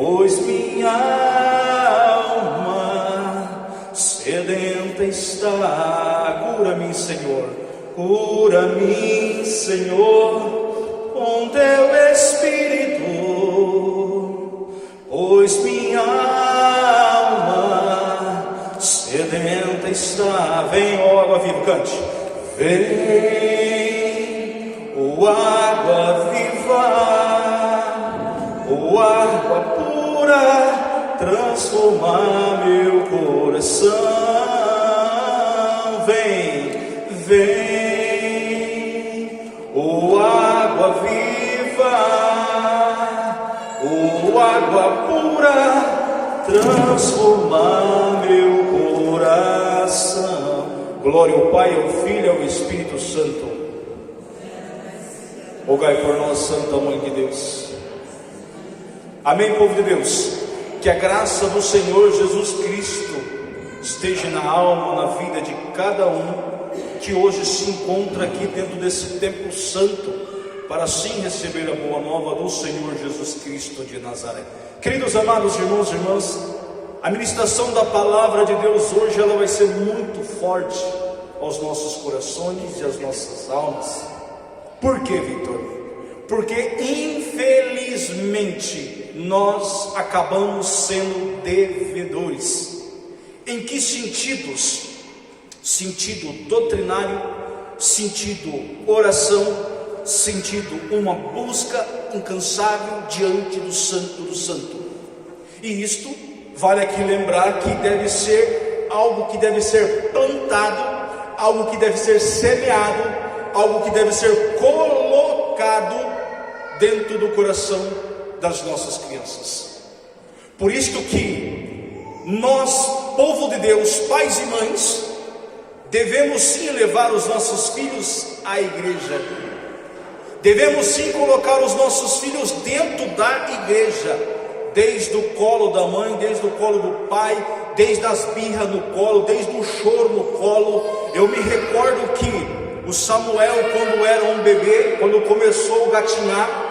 pois minha alma sedenta está. Cura-me, Senhor, cura-me, Senhor, com teu Espírito, pois minha alma sedenta está. Vem, ó água viva, cante. Vem, ó água viva, ó água pura, transformar meu coração. Vem, vem, ó água viva, ó água pura, transformar meu coração. Glória ao Pai, ao Filho e ao Espírito Santo. Rogai por nós, Santa Mãe de Deus. Amém, povo de Deus. Que a graça do Senhor Jesus Cristo esteja na alma, na vida de cada um que hoje se encontra aqui dentro desse templo santo, para assim receber a boa nova do Senhor Jesus Cristo de Nazaré. Queridos amados irmãos e irmãs, a ministração da palavra de Deus hoje ela vai ser muito forte aos nossos corações e às nossas almas. Por quê, Vitor? Porque infelizmente nós acabamos sendo devedores. Em que sentidos? Sentido doutrinário, sentido oração, sentido uma busca incansável diante do Santo do Santo. E isto vale aqui lembrar que deve ser algo que deve ser plantado, algo que deve ser semeado, algo que deve ser colocado dentro do coração das nossas crianças. Por isto que nós, povo de Deus, pais e mães, devemos sim levar os nossos filhos à igreja. Devemos sim colocar os nossos filhos dentro da igreja, desde o colo da mãe, desde o colo do pai, desde as birras no colo, desde o choro no colo. Eu me recordo que o Samuel, quando era um bebê, quando começou a gatinhar,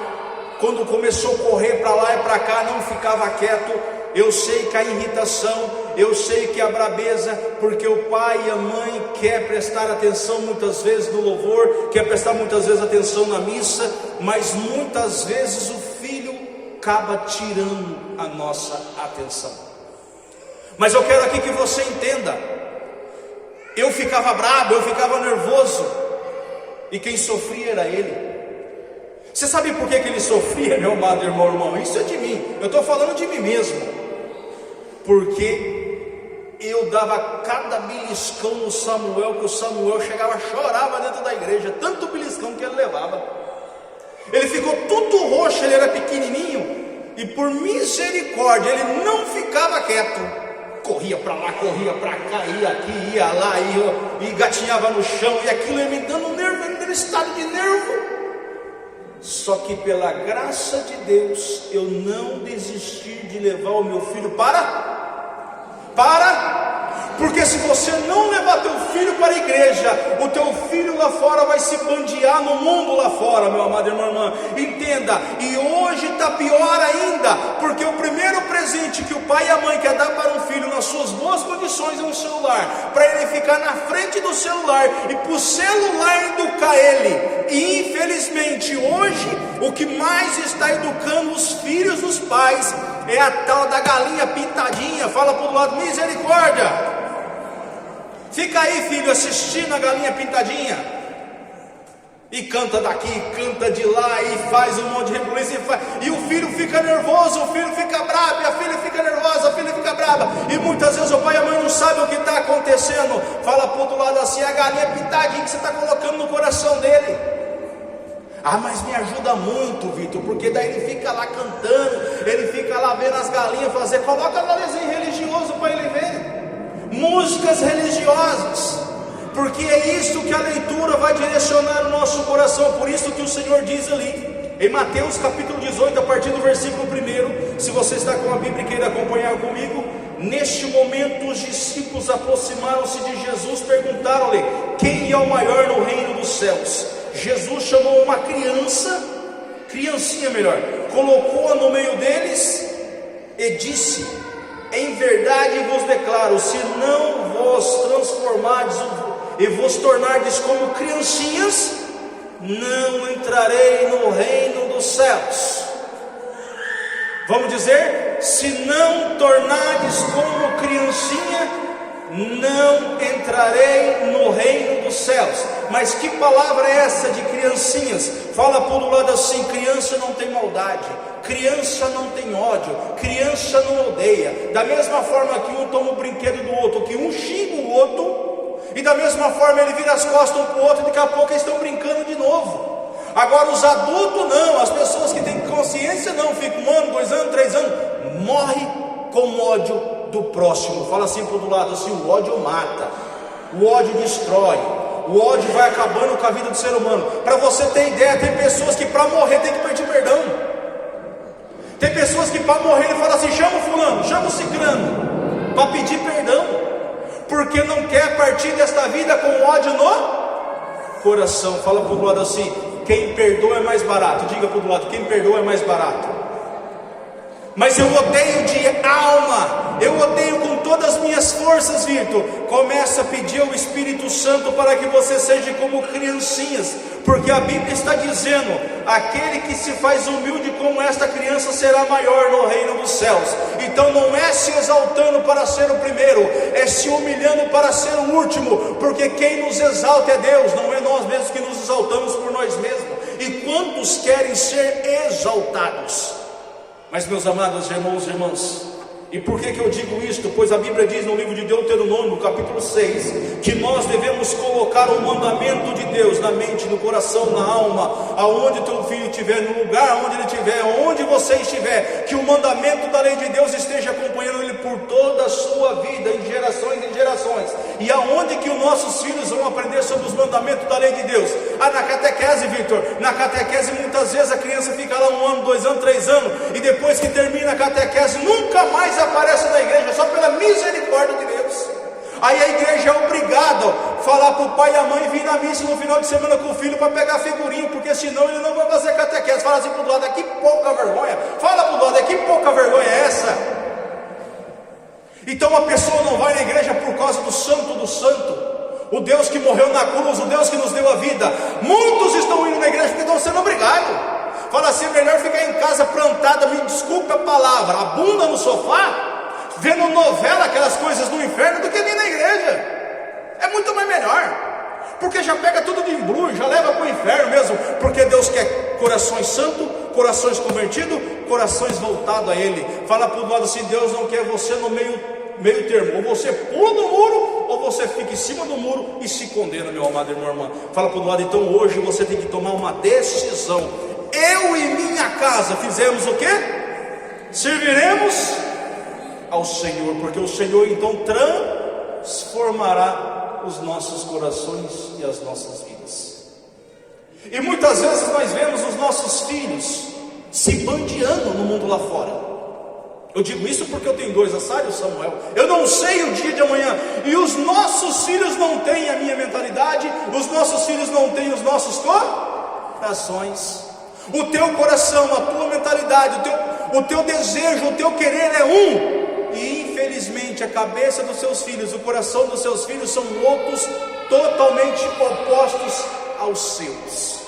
quando começou a correr para lá e para cá, não ficava quieto. Eu sei que a irritação, eu sei que a brabeza, porque o pai e a mãe quer prestar atenção muitas vezes no louvor, quer prestar muitas vezes atenção na missa, mas muitas vezes o filho acaba tirando a nossa atenção. Mas eu quero aqui que você entenda, eu ficava brabo, eu ficava nervoso, e quem sofria era ele. Você sabe por que ele sofria, meu amado irmão? Isso é de mim, eu estou falando de mim mesmo. Porque eu dava cada beliscão no Samuel, que o Samuel chegava, chorava dentro da igreja, tanto beliscão que ele levava. Ele ficou tudo roxo, ele era pequenininho, e por misericórdia, ele não ficava quieto. Corria para lá, corria para cá, ia aqui, ia lá, e gatinhava no chão, e aquilo ia me dando nervo, me dando estado de nervo. Só que pela graça de Deus, eu não desisti de levar o meu filho porque se você não levar teu filho para a igreja, o teu filho lá fora vai se bandear no mundo lá fora, meu amado irmão. Entenda, e hoje está pior ainda, porque o primeiro presente que o pai e a mãe quer dar para um filho nas suas boas condições é um celular, para ele ficar na frente do celular e para o celular educar ele. E infelizmente hoje o que mais está educando os filhos dos pais é a tal da galinha pintadinha. Fala para o lado, misericórdia. Fica aí, filho, assistindo a galinha pintadinha, e canta daqui, canta de lá, e faz um monte de rebuliço, e o filho fica nervoso, o filho fica bravo, e a filha fica nervosa, a filha fica brava, e muitas vezes o pai e a mãe não sabem o que está acontecendo. Fala para o outro lado assim, a galinha pintadinha que você está colocando no coração dele. Ah, mas me ajuda muito, Vitor, porque daí ele fica lá cantando, ele fica lá vendo as galinhas fazer, coloca desenho religioso para ele ver, músicas religiosas, porque é isso que a leitura vai direcionar o nosso coração. Por isso que o Senhor diz ali, em Mateus capítulo 18, a partir do versículo 1, se você está com a Bíblia e queira acompanhar comigo, neste momento os discípulos aproximaram-se de Jesus, perguntaram-lhe, quem é o maior no reino dos céus? Jesus chamou uma criancinha melhor, colocou-a no meio deles e disse: em verdade vos declaro, se não vos transformardes e vos tornardes como criancinhas, não entrarei no reino dos céus. Vamos dizer, se não tornardes como criancinha, não entrarei no reino dos céus. Mas que palavra é essa de criancinhas? Fala por um lado assim: criança não tem maldade, criança não tem ódio, criança não odeia. Da mesma forma que um toma o brinquedo do outro, que um xinga o outro, e da mesma forma ele vira as costas um para o outro, e daqui a pouco eles estão brincando de novo. Agora os adultos não, as pessoas que têm consciência não, ficam 1 ano, 2 anos, 3 anos, morre com ódio do próximo. Fala assim para o lado assim: o ódio mata, o ódio destrói, o ódio vai acabando com a vida do ser humano. Para você ter ideia, tem pessoas que para morrer tem que pedir perdão. Tem pessoas que para morrer ele fala assim: chama o fulano, chama o ciclano, para pedir perdão, porque não quer partir desta vida com ódio no coração. Fala para o lado assim: quem perdoa é mais barato. Diga para o lado: quem perdoa é mais barato. Mas eu odeio de alma, eu odeio com todas as minhas forças, Vitor. Começa a pedir ao Espírito Santo para que você seja como criancinhas, porque a Bíblia está dizendo: aquele que se faz humilde como esta criança será maior no reino dos céus. Então não é se exaltando para ser o primeiro, é se humilhando para ser o último, porque quem nos exalta é Deus, não é nós mesmos que nos exaltamos por nós mesmos. E quantos querem ser exaltados? Mas meus amados irmãos e irmãs, e por que eu digo isto? Pois a Bíblia diz no livro de Deuteronômio, capítulo 6, que nós devemos colocar o mandamento de Deus na mente, no coração, na alma, aonde teu filho estiver, no lugar onde ele estiver, onde você estiver, que o mandamento da lei de Deus esteja acompanhando ele por toda a sua vida, em gerações e gerações. E aonde que os nossos filhos vão aprender sobre os mandamentos da lei de Deus? Na catequese, Vitor. Na catequese muitas vezes a criança fica lá 1 ano, 2 anos, 3 anos, e depois que termina a catequese nunca mais aparece na igreja, só pela misericórdia de Deus. Aí a igreja é obrigada a falar para o pai e a mãe vir na missa no final de semana com o filho para pegar figurinha, porque senão ele não vai fazer catequese. Fala assim para o lado: é que pouca vergonha. Fala para o lado: é que pouca vergonha é essa? Então a pessoa não vai na igreja por causa do santo do santo, o Deus que morreu na cruz, o Deus que nos deu a vida. Muitos estão indo na igreja porque estão sendo obrigados. Fala assim: melhor ficar em casa plantada, me desculpe a palavra, a bunda no sofá, vendo novela, aquelas coisas do inferno, do que vir na igreja. É muito mais melhor, porque já pega tudo de embrulho, já leva para o inferno mesmo. Porque Deus quer corações santos, corações convertidos, corações voltados a Ele. Fala para o lado assim: Deus não quer você no meio termo, ou você pula do muro, ou você fica em cima do muro e se condena, meu amado irmão, irmã. Fala para o lado: então hoje você tem que tomar uma decisão. Eu e minha casa fizemos o que? Serviremos ao Senhor, porque o Senhor então transformará os nossos corações e as nossas vidas. E muitas vezes nós vemos os nossos filhos se bandeando no mundo lá fora. Eu digo isso porque eu tenho 2, a Sara e o Samuel. Eu não sei o dia de amanhã, e os nossos filhos não têm a minha mentalidade, os nossos filhos não têm os nossos corações. O teu coração, a tua mentalidade, o teu desejo, o teu querer é um, e infelizmente a cabeça dos seus filhos, o coração dos seus filhos são outros, totalmente opostos aos seus.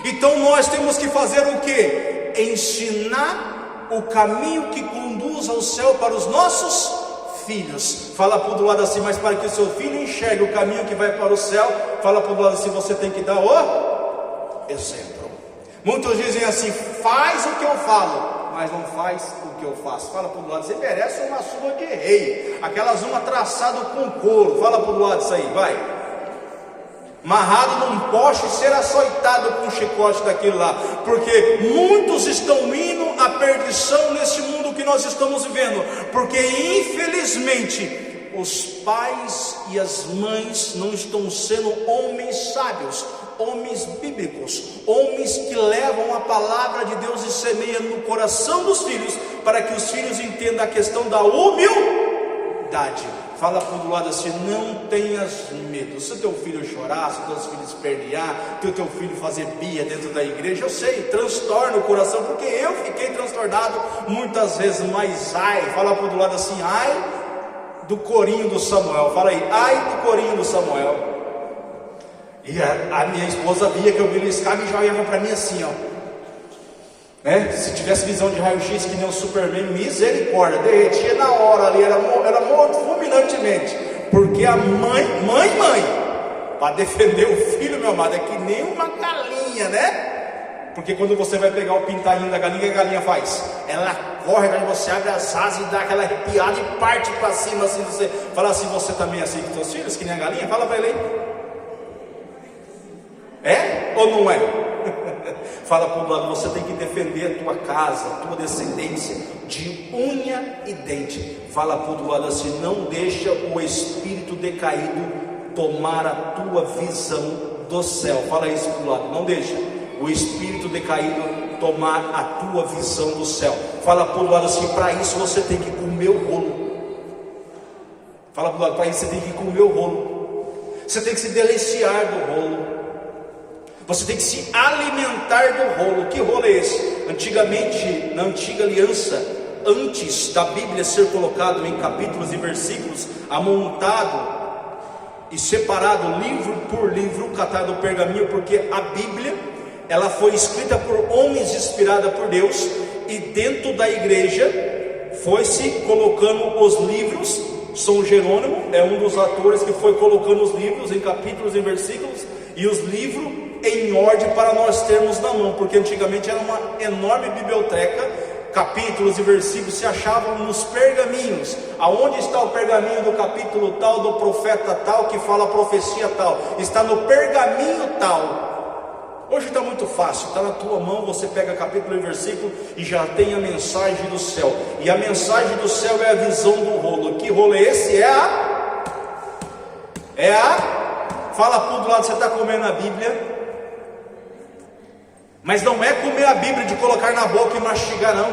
Então nós temos que fazer o que? Ensinar o caminho que conduz ao céu para os nossos filhos. Fala para o lado assim: mas para que o seu filho enxergue o caminho que vai para o céu, fala para o lado assim: você tem que dar o exemplo. Muitos dizem assim: faz o que eu falo, mas não faz o que eu faço. Fala para o lado: você merece uma surra de rei, aquelas uma traçada com couro. Fala para o lado isso aí, vai. Amarrado num poste, ser açoitado com um chicote daquilo lá, porque muitos estão indo à perdição nesse mundo que nós estamos vivendo, porque infelizmente os pais e as mães não estão sendo homens sábios, homens bíblicos, homens que levam a palavra de Deus e semeiam no coração dos filhos, para que os filhos entendam a questão da humildade. verdade. Fala para o lado assim: não tenhas medo. Se o teu filho chorar, se os teus filhos espernear, se o teu filho fazer birra dentro da igreja, eu sei, transtorna o coração, porque eu fiquei transtornado muitas vezes, mas ai, fala para o lado assim: ai do corinho do Samuel. Fala aí: ai do corinho do Samuel. E a minha esposa via que eu beliscava e já olhava para mim assim, ó. Se tivesse visão de raio-x que nem o Superman, misericórdia, derretia na hora ali, era morto fulminantemente, porque a mãe, para defender o filho, meu amado, é que nem uma galinha, né? Porque quando você vai pegar o pintainho da galinha, o que a galinha faz? Ela corre, aí você abre as asas e dá aquela arrepiada e parte para cima, assim. Você fala assim: você também é assim com seus filhos, que nem a galinha? Fala para ele aí. É ou não é? Fala para o lado: você tem que defender a tua casa, a tua descendência de unha e dente. Fala para o lado assim: não deixa o espírito decaído tomar a tua visão do céu. Fala isso para o lado: não deixa o espírito decaído tomar a tua visão do céu. Fala para o lado assim: para isso você tem que comer o rolo. Fala para o lado: para isso você tem que comer o rolo. Você tem que se deliciar do rolo. Você tem que se alimentar do rolo. Que rolo é esse? Antigamente, na antiga aliança, antes da Bíblia ser colocado em capítulos e versículos, amontado e separado livro por livro, catado pergaminho, porque a Bíblia, ela foi escrita por homens, inspirada por Deus, e dentro da igreja foi-se colocando os livros. São Jerônimo é um dos atores que foi colocando os livros em capítulos e versículos, e os livros em ordem para nós termos na mão, porque antigamente era uma enorme biblioteca, capítulos e versículos se achavam nos pergaminhos. Aonde está o pergaminho do capítulo tal, do profeta tal, que fala a profecia tal? Está no pergaminho tal. Hoje está muito fácil, está na tua mão, você pega capítulo e versículo e já tem a mensagem do céu. E a mensagem do céu é a visão do rolo. Que rolo é esse? Fala para o lado: você está comendo a Bíblia. Mas não é comer a Bíblia de colocar na boca e mastigar, não.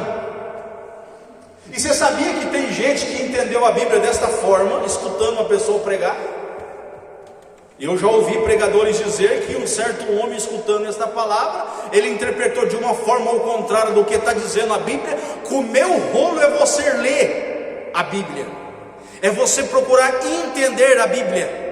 E você sabia que tem gente que entendeu a Bíblia desta forma, escutando uma pessoa pregar? Eu já ouvi pregadores dizer que um certo homem, escutando esta palavra, ele interpretou de uma forma ao contrário do que está dizendo a Bíblia. Comer o rolo é você ler a Bíblia, é você procurar entender a Bíblia,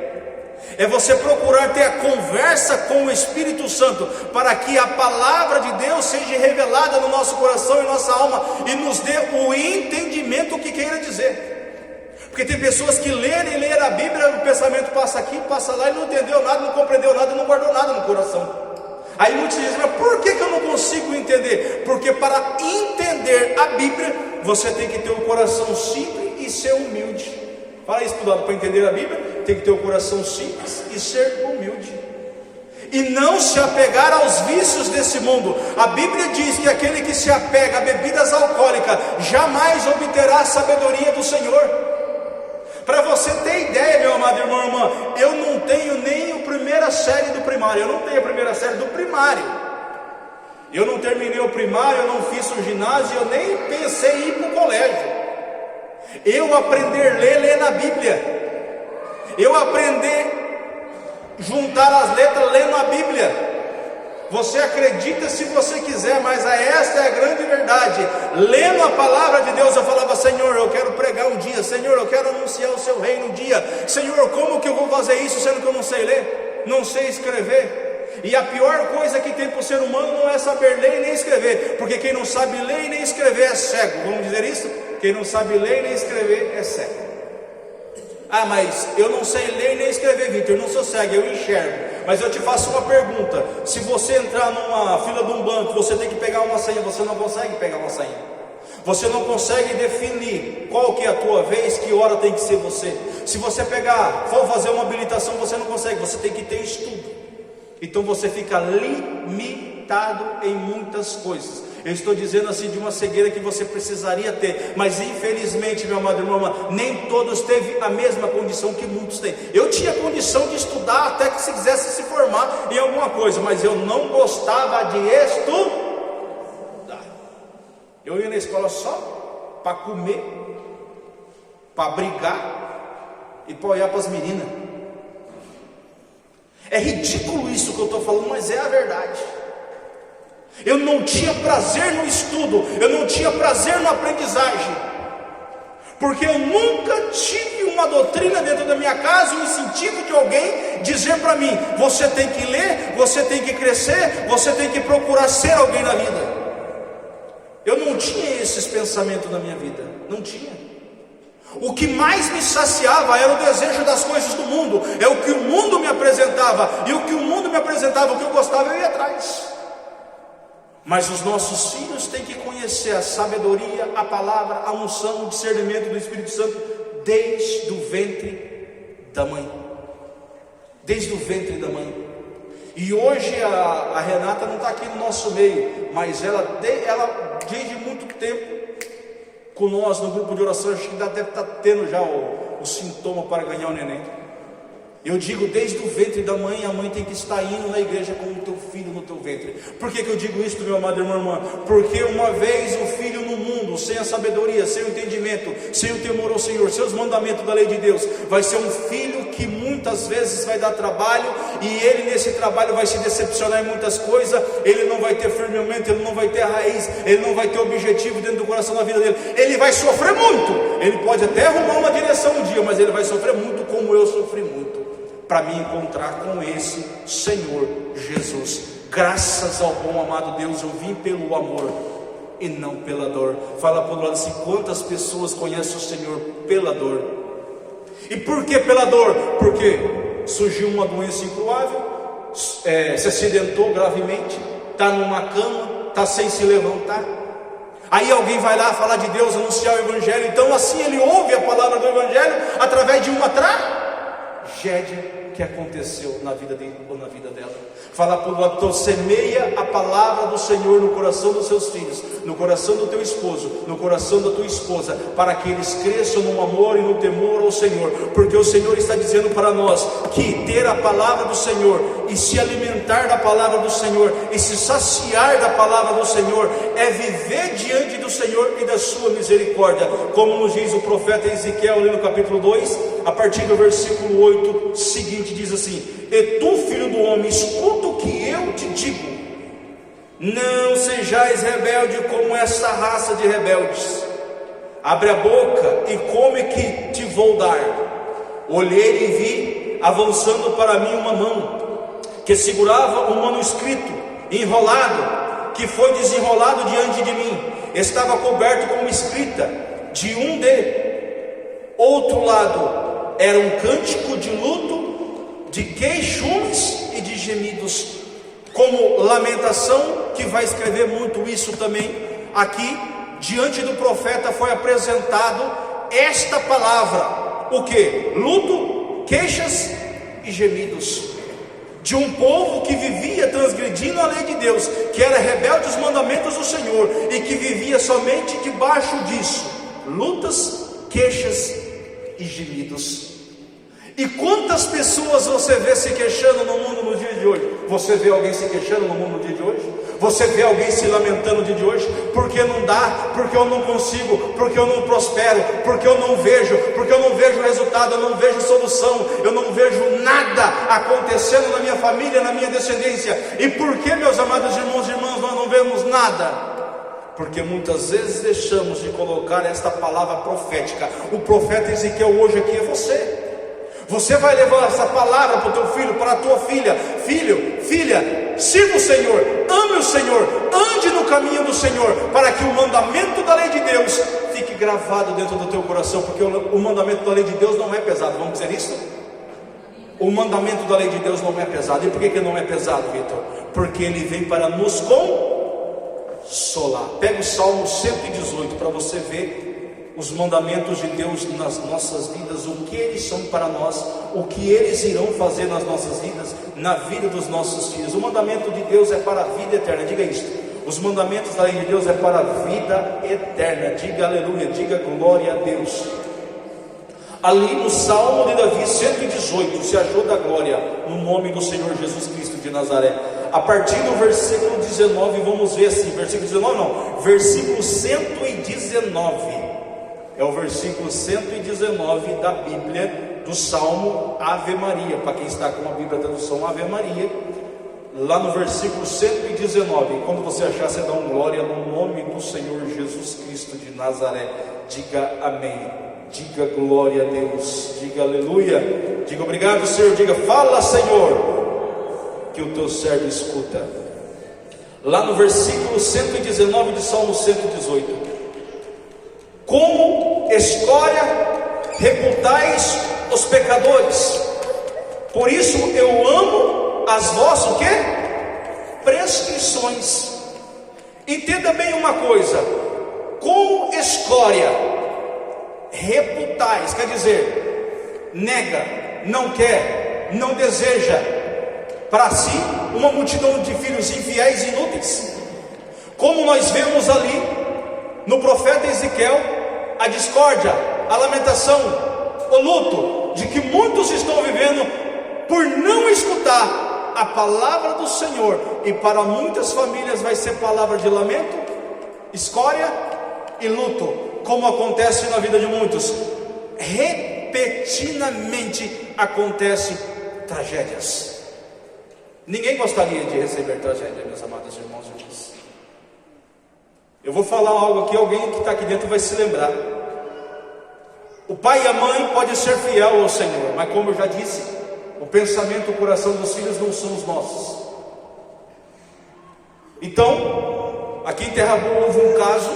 é você procurar ter a conversa com o Espírito Santo, para que a palavra de Deus seja revelada no nosso coração e nossa alma, e nos dê o entendimento que queira dizer. Porque tem pessoas que leem a Bíblia, o pensamento passa aqui, passa lá, e não entendeu nada, não compreendeu nada, não guardou nada no coração. Aí muitos dizem: mas por que eu não consigo entender? Porque para entender a Bíblia, você tem que ter um coração simples e ser humilde. Fala isso para entender a Bíblia, tem que ter o coração simples e ser humilde, e não se apegar aos vícios desse mundo. A Bíblia diz que aquele que se apega a bebidas alcoólicas jamais obterá a sabedoria do Senhor. Para você ter ideia, meu amado irmão e irmã, eu não tenho nem a primeira série do primário. Eu não tenho a primeira série do primário. Eu não terminei o primário, eu não fiz o ginásio, eu nem pensei em ir para o colégio. Eu aprender a ler na Bíblia. Eu aprender a juntar as letras lendo a Bíblia. Você acredita se você quiser, mas esta é a grande verdade. Lendo a palavra de Deus, eu falava: Senhor, eu quero pregar um dia. Senhor, eu quero anunciar o seu reino um dia. Senhor, como que eu vou fazer isso, sendo que eu não sei ler, não sei escrever? E a pior coisa que tem para o ser humano não é saber ler e nem escrever, porque quem não sabe ler e nem escrever é cego. Vamos dizer isso? Quem não sabe ler nem escrever é cego. Ah, mas eu não sei ler nem escrever, Victor, eu não sou cego, eu enxergo. Mas eu te faço uma pergunta: se você entrar numa fila de um banco, você tem que pegar uma senha, você não consegue pegar uma senha. Você não consegue definir qual que é a tua vez, que hora tem que ser você. Se você for fazer uma habilitação, você não consegue, você tem que ter estudo. Então você fica limitado em muitas coisas. Eu estou dizendo assim de uma cegueira que você precisaria ter, mas infelizmente, meu amado irmão, nem todos teve a mesma condição que muitos têm. Eu tinha condição de estudar até que se quisesse se formar em alguma coisa, mas eu não gostava de estudar. Eu ia na escola só para comer para brigar e para olhar para as meninas. É ridículo isso que eu estou falando, mas é a verdade. Eu não tinha prazer no estudo, eu não tinha prazer na aprendizagem, porque eu nunca tive uma doutrina dentro da minha casa, um incentivo de alguém dizer para mim: você tem que ler, você tem que crescer, você tem que procurar ser alguém na vida. Eu não tinha esses pensamentos na minha vida, não tinha. O que mais me saciava era o desejo das coisas do mundo, é o que o mundo me apresentava, e o que o mundo me apresentava, o que eu gostava, eu ia atrás. Mas os nossos filhos têm que conhecer a sabedoria, a palavra, a unção, o discernimento do Espírito Santo desde o ventre da mãe. Desde o ventre da mãe. E hoje a Renata não está aqui no nosso meio, mas ela desde muito tempo com nós no grupo de oração, acho que deve estar tendo já o sintoma para ganhar o neném. Eu digo, desde o ventre da mãe, a mãe tem que estar indo na igreja com o teu filho no teu ventre. Por que eu digo isso, meu amado irmão? Porque uma vez o filho no mundo, sem a sabedoria, sem o entendimento, sem o temor ao Senhor, sem os mandamentos da lei de Deus, vai ser um filho que muitas vezes vai dar trabalho, e ele nesse trabalho vai se decepcionar em muitas coisas, ele não vai ter firmamento, ele não vai ter raiz, ele não vai ter objetivo dentro do coração da vida dele, ele vai sofrer muito. Ele pode até arrumar uma direção um dia, mas ele vai sofrer muito, como eu sofri muito, para me encontrar com esse Senhor Jesus. Graças ao bom amado Deus, eu vim pelo amor e não pela dor. Fala para o lado assim: quantas pessoas conhecem o Senhor pela dor? E por que pela dor? Porque surgiu uma doença incrurável, se acidentou gravemente, está numa cama, está sem se levantar. Aí alguém vai lá falar de Deus, anunciar o Evangelho. Então assim ele ouve a palavra do Evangelho através de uma tragédia que aconteceu na vida dele ou na vida dela. Fala para o lado: então semeia a palavra do Senhor no coração dos seus filhos, no coração do teu esposo, no coração da tua esposa, para que eles cresçam no amor e no temor ao Senhor, porque o Senhor está dizendo para nós que ter a palavra do Senhor e se alimentar da palavra do Senhor e se saciar da palavra do Senhor é viver diante do Senhor e da sua misericórdia, como nos diz o profeta Ezequiel ali no capítulo 2, a partir do versículo 8 seguinte, diz assim: e tu, filho do homem, escuta o que eu te digo, não sejais rebelde como essa raça de rebeldes. Abre a boca e come que te vou dar. Olhei e vi avançando para mim uma mão que segurava um manuscrito enrolado, que foi desenrolado diante de mim. Estava coberto com uma escrita de um outro lado era um cântico de luto, de queixumes e de gemidos, como lamentação, que vai escrever muito isso também. Aqui diante do profeta foi apresentado esta palavra: o que? Luto, queixas e gemidos, de um povo que vivia transgredindo a lei de Deus, que era rebelde aos mandamentos do Senhor, e que vivia somente debaixo disso: lutas, queixas e gemidos. E quantas pessoas você vê se queixando no mundo no dia de hoje? Você vê alguém se queixando no mundo no dia de hoje? Você vê alguém se lamentando no dia de hoje? Porque não dá, porque eu não consigo, porque eu não prospero, porque eu não vejo resultado, eu não vejo solução, eu não vejo nada acontecendo na minha família, na minha descendência. E por que, meus amados irmãos e irmãs, nós não vemos nada? Porque muitas vezes deixamos de colocar esta palavra profética. O profeta Ezequiel hoje aqui é você. Você vai levar essa palavra para o teu filho, para a tua filha: filho, filha, sirva o Senhor, ame o Senhor, ande no caminho do Senhor, para que o mandamento da lei de Deus fique gravado dentro do teu coração. Porque o mandamento da lei de Deus não é pesado, vamos dizer isso? O mandamento da lei de Deus não é pesado. E por que não é pesado, Vitor? Porque ele vem para nos consolar. Pega o Salmo 118 para você ver os mandamentos de Deus nas nossas vidas, o que eles são para nós, o que eles irão fazer nas nossas vidas, na vida dos nossos filhos. O mandamento de Deus é para a vida eterna, diga isso. Os mandamentos da lei de Deus é para a vida eterna, diga aleluia, diga glória a Deus. Ali no Salmo de Davi 118, se achou da glória, no nome do Senhor Jesus Cristo de Nazaré. A partir do versículo 19, vamos ver assim, versículo 19 não, versículo 119. É o versículo 119 da Bíblia, do Salmo Ave Maria. Para quem está com a Bíblia, tradução Ave Maria, lá no versículo 119. Quando você achar, você dá um glória no nome do Senhor Jesus Cristo de Nazaré. Diga amém, diga glória a Deus, diga aleluia, diga obrigado, Senhor, diga fala, Senhor, que o teu servo escuta. Lá no versículo 119 de Salmo 118: como escória reputais os pecadores, por isso eu amo as vossas o quê? Prescrições. Entenda bem uma coisa: como escória reputais, quer dizer, nega, não quer, não deseja para si uma multidão de filhos infiéis e inúteis, como nós vemos ali no profeta Ezequiel, a discórdia, a lamentação, o luto de que muitos estão vivendo por não escutar a palavra do Senhor, e para muitas famílias vai ser palavra de lamento, escória e luto, como acontece na vida de muitos. Repetidamente acontecem tragédias. Ninguém gostaria de receber tragédia, meus amados irmãos e irmãs. Eu vou falar algo aqui, alguém que está aqui dentro vai se lembrar. O pai e a mãe podem ser fiel ao Senhor, mas como eu já disse, o pensamento e o coração dos filhos não são os nossos. Então, aqui em Terra Boa houve um caso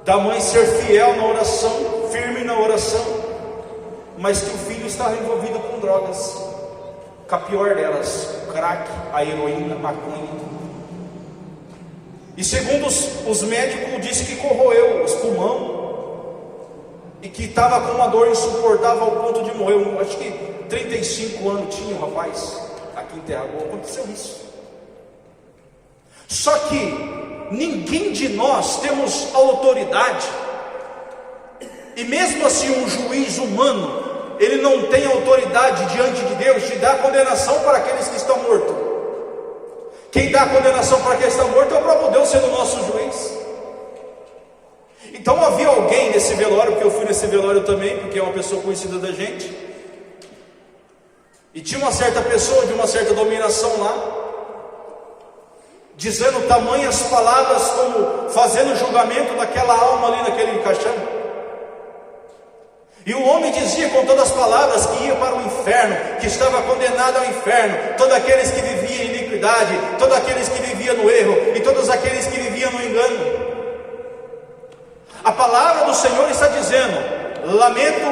da mãe ser fiel na oração, firme na oração, mas que o filho estava envolvido com drogas, com a pior delas, o crack, a heroína, a maconha. E segundo os médicos, disse que corroeu os pulmões e que estava com uma dor insuportável ao ponto de morrer. Acho que 35 anos tinha o rapaz, aqui em Terra Boa, aconteceu isso. Só que ninguém de nós temos autoridade, e mesmo assim um juiz humano, ele não tem autoridade diante de Deus de dar condenação para aqueles que estão mortos. Quem dá condenação para quem está morto é o próprio Deus, sendo o nosso juiz. Então havia alguém nesse velório, porque eu fui nesse velório também, porque é uma pessoa conhecida da gente, e tinha uma certa pessoa de uma certa dominação lá, dizendo tamanhas palavras, como fazendo julgamento daquela alma ali naquele caixão. E o homem dizia com todas as palavras que ia para o inferno, que estava condenado ao inferno, todos aqueles que viviam em iniquidade, todos aqueles que viviam no erro, e todos aqueles que viviam no engano. A palavra do Senhor está dizendo: lamento,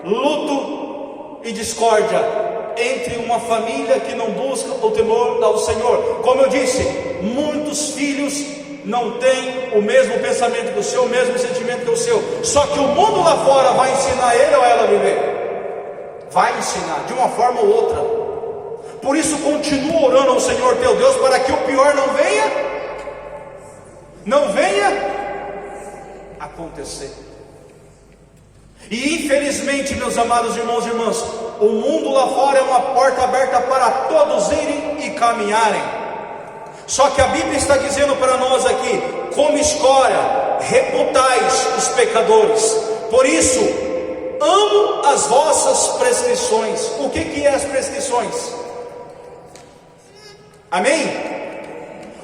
luto e discórdia entre uma família que não busca o temor ao Senhor. Como eu disse, muitos filhos não têm o mesmo pensamento que o seu, o mesmo sentimento que o seu. Só que o mundo lá fora vai ensinar ele ou ela a viver. Vai ensinar, de uma forma ou outra. Por isso continua orando ao Senhor teu Deus, para que o pior não venha acontecer. E infelizmente, meus amados irmãos e irmãs, o mundo lá fora é uma porta aberta para todos irem e caminharem. Só que a Bíblia está dizendo para nós aqui: como escória reputais os pecadores, por isso amo as vossas prescrições. O que é as prescrições? Amém?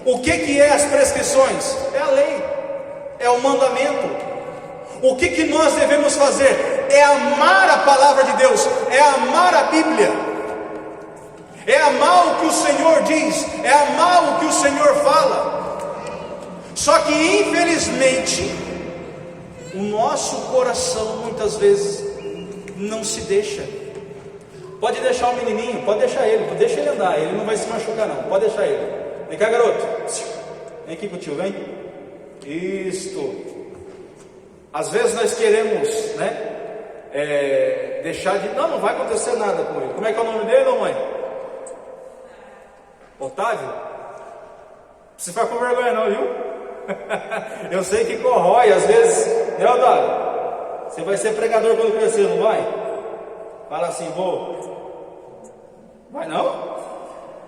O que é as prescrições? É a lei, é o mandamento. O que nós devemos fazer? É amar a palavra de Deus, é amar a Bíblia, é amar o que o Senhor diz, é amar o que o Senhor fala. Só que infelizmente o nosso coração muitas vezes não se deixa. Pode deixar o menininho, pode deixar ele, deixa ele andar, ele não vai se machucar não, pode deixar ele. Vem cá, garoto, vem aqui com o tio, vem. Isto. Às vezes nós queremos, deixar de... Não vai acontecer nada com ele. Como é que é o nome dele, mãe? Otávio? Não precisa ficar com vergonha não, viu? Eu sei que corrói às vezes, né, Otávio? Você vai ser pregador quando crescer, não vai? Fala assim: vou. Vai não?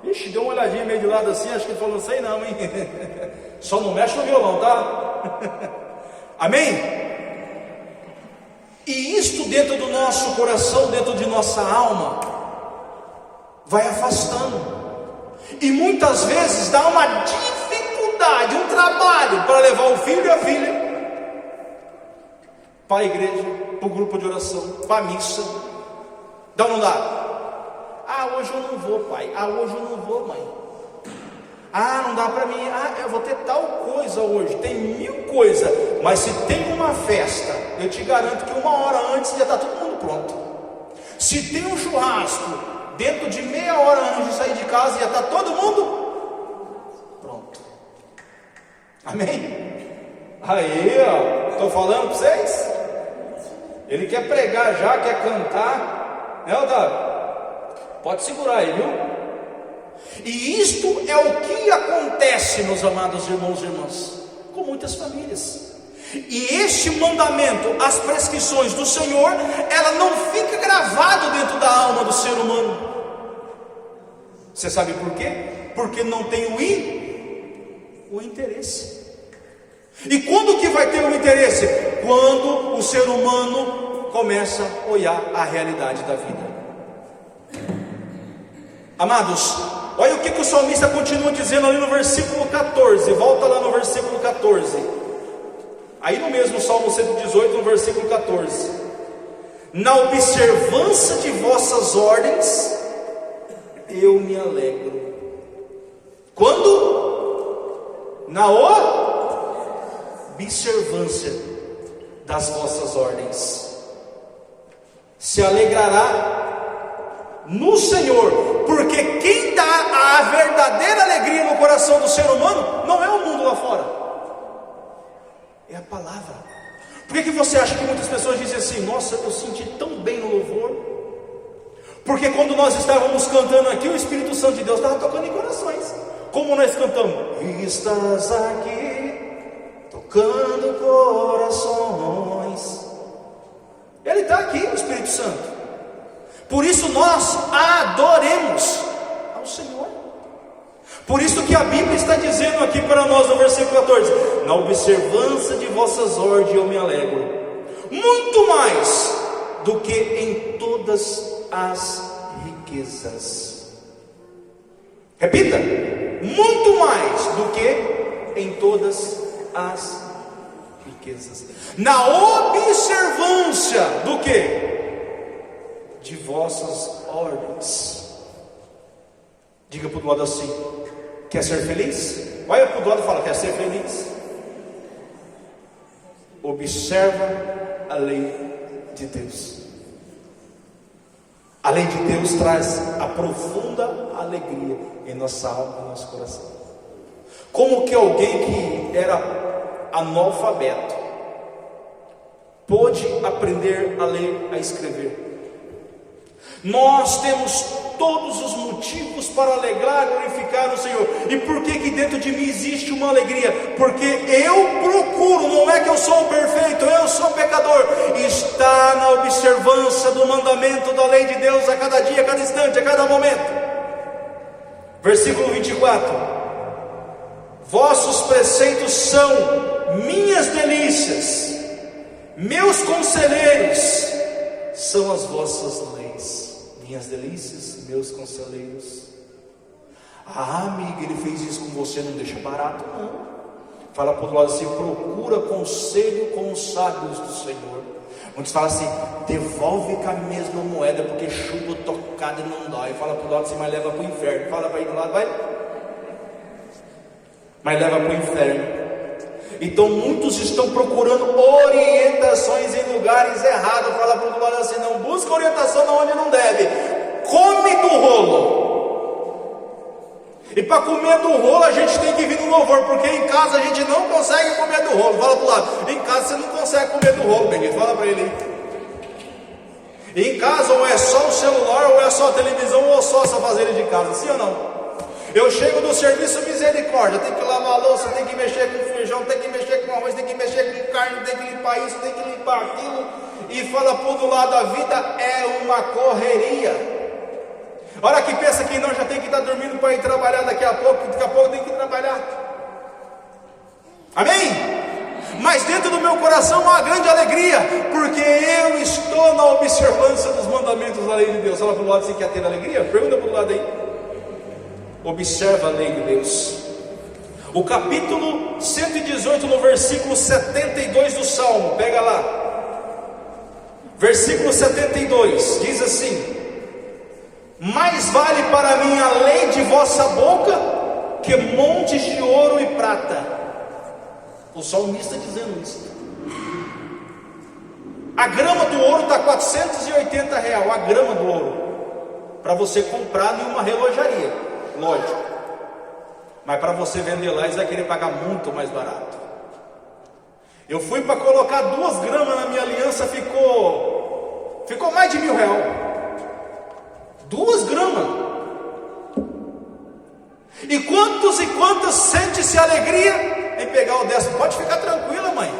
Ixi, deu uma olhadinha meio de lado assim, acho que ele falou: não sei não, hein? Só não mexe no violão, tá? Amém? isto dentro do nosso coração, dentro de nossa alma, vai afastando, e muitas vezes dá uma dificuldade, um trabalho para levar o filho e a filha para a igreja, para o grupo de oração, para a missa. Dá ou não dá? Ah, hoje eu não vou, pai. Ah, hoje eu não vou, mãe. Ah, não dá para mim. Ah, eu vou ter tal coisa hoje. Tem 1000 coisas. Mas se tem uma festa, eu te garanto que 1 hora antes já está todo mundo pronto. Se tem um churrasco, dentro de meia hora antes de sair de casa, já está todo mundo pronto. Amém? Aí, ó, estou falando para vocês. Ele quer pregar já, quer cantar, né, Otávio? Pode segurar aí, viu? E isto é o que acontece, meus amados irmãos e irmãs, com muitas famílias. E este mandamento, as prescrições do Senhor, ela não fica gravado dentro da alma do ser humano. Você sabe por quê? Porque não tem o interesse. E quando que vai ter o interesse? Quando o ser humano começa a olhar a realidade da vida. Amados, olha o que o salmista continua dizendo ali no versículo 14. Volta lá no versículo 14. Aí no mesmo Salmo 118, no versículo 14: na observância de vossas ordens eu me alegro. Quando? Na observância das vossas ordens. Se alegrará no Senhor, porque quem dá a verdadeira alegria no coração do ser humano não é o mundo lá fora, é a palavra. Por que você acha que muitas pessoas dizem assim: nossa, eu senti tão bem no louvor? Porque quando nós estávamos cantando aqui, o Espírito Santo de Deus estava tocando em corações. Como nós cantamos: estás aqui tocando corações. Ele está aqui, o Espírito Santo. Por isso nós adoremos ao Senhor. Por isso que a Bíblia está dizendo aqui para nós no versículo 14: na observância de vossas ordens eu me alegro, muito mais do que em todas as riquezas. Repita: muito mais do que em todas as riquezas. Na observância do que? De vossas ordens. Diga para o lado assim: quer ser feliz? Olha para o lado e fala: quer ser feliz? Observa a lei de Deus. A lei de Deus traz a profunda alegria em nossa alma, em nosso coração. Como que alguém que era analfabeto pôde aprender a ler, a escrever? Nós temos todos os motivos para alegrar, glorificar no Senhor. E por que que dentro de mim existe uma alegria? Porque eu procuro, não é que eu sou perfeito, eu sou pecador. Está na observância do mandamento da lei de Deus a cada dia, a cada instante, a cada momento. Versículo 24: vossos preceitos são minhas delícias, meus conselheiros são as vossas leis. Minhas delícias, meus conselheiros. Ah, amiga, ele fez isso com você, não deixa barato não. Fala para o lado assim: procura conselho com os sábios do Senhor. Muitos falam assim: devolve com a mesma moeda, porque chuva tocada não dói. Fala para o lado assim: mas leva para o inferno. Fala para aí do lado: vai, mas leva para o inferno. Então muitos estão procurando orientações em lugares errados. Fala para o lado assim: não busca orientação onde não deve. Come do rolo. E para comer do rolo a gente tem que vir no louvor, porque em casa a gente não consegue comer do rolo. Fala para o lado: em casa você não consegue comer do rolo, Benito. Fala para ele aí. Em casa ou é só o celular, ou é só a televisão, ou só essa vasilha de casa, sim ou não? Eu chego do serviço, misericórdia, tem que lavar a louça, tem que mexer com feijão, tem que mexer com arroz, tem que mexer com carne, tem que limpar isso, tem que limpar aquilo. E fala por do lado, a vida é uma correria. Hora que pensa que não, já tem que estar dormindo para ir trabalhar daqui a pouco tem que trabalhar. Amém? mas dentro do meu coração há uma grande alegria, porque eu estou na observância dos mandamentos da lei de Deus. Fala para o lado, você quer ter alegria? Pergunta para o lado aí. Observa a lei de Deus. O capítulo 118, no versículo 72 do Salmo, pega lá. Versículo 72, diz assim: mais vale para mim a lei de vossa boca que montes de ouro e prata. O salmista dizendo isso. A grama do ouro está R$480, a grama do ouro, para você comprar em uma relojaria, lógico. Mas para você vender lá, eles vão querer pagar muito mais barato. Eu fui para colocar 2 gramas na minha aliança, ficou mais de R$1.000. 2 gramas. E quantas sente-se alegria em pegar o 10? Pode ficar tranquila, mãe.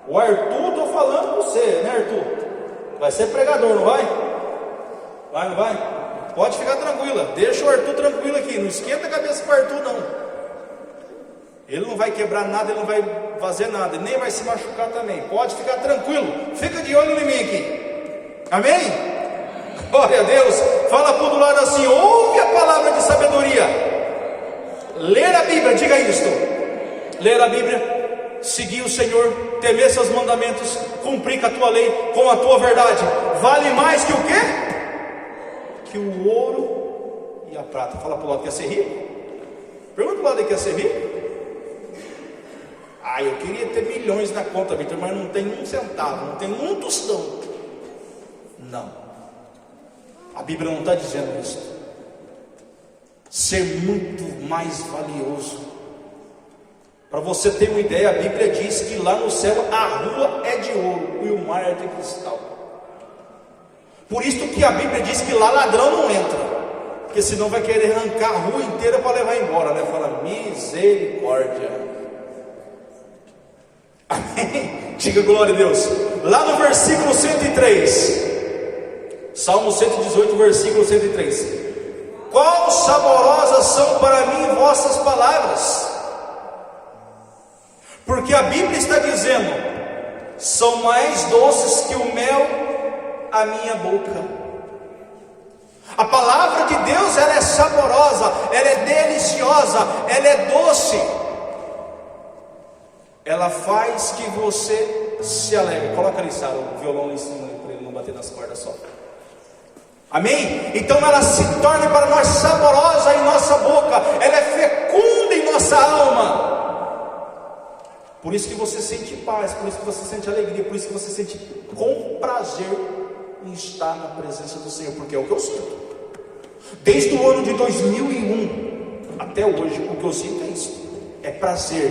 O Arthur, estou falando com você, né, Arthur? Vai ser pregador, não vai? Vai, não vai? Pode ficar tranquila. Deixa o Arthur tranquilo aqui. Não esquenta a cabeça com o Arthur, não. Ele não vai quebrar nada, ele não vai fazer nada, nem vai se machucar também. Pode ficar tranquilo. Fica de olho em mim aqui. Amém? Glória a Deus. Fala para o do lado assim: ouve a palavra de sabedoria. Ler a Bíblia, diga isto. Ler a Bíblia, seguir o Senhor, temer seus mandamentos, cumprir com a tua lei, com a tua verdade, vale mais que o quê? Que o ouro e a prata. Fala para o lado, quer ser rico? Pergunta para o lado aí, quer ser rico? Eu queria ter milhões na conta, Vitor, mas não tem um centavo, não tem um tostão. Não, a Bíblia não está dizendo isso. Ser muito mais valioso. Para você ter uma ideia, a Bíblia diz que lá no céu a rua é de ouro e o mar é de cristal. Por isso que a Bíblia diz que lá ladrão não entra, porque senão vai querer arrancar a rua inteira para levar embora, né? Fala, misericórdia. Amém? Diga glória a Deus. Lá no versículo 103, Salmo 118, versículo 103: quão saborosas são para mim vossas palavras. Porque a Bíblia está dizendo: são mais doces que o mel à minha boca. A palavra de Deus, ela é saborosa, ela é deliciosa, ela é doce. Ela faz que você se alegre. Coloca ali, Sara, o violão lá em cima, para ele não bater nas cordas só. Amém? Então ela se torna para nós saborosa em nossa boca, ela é fecunda em nossa alma. Por isso que você sente paz, por isso que você sente alegria, por isso que você sente com prazer em estar na presença do Senhor, porque é o que eu sinto. Desde o ano de 2001 até hoje, o que eu sinto é isso: é prazer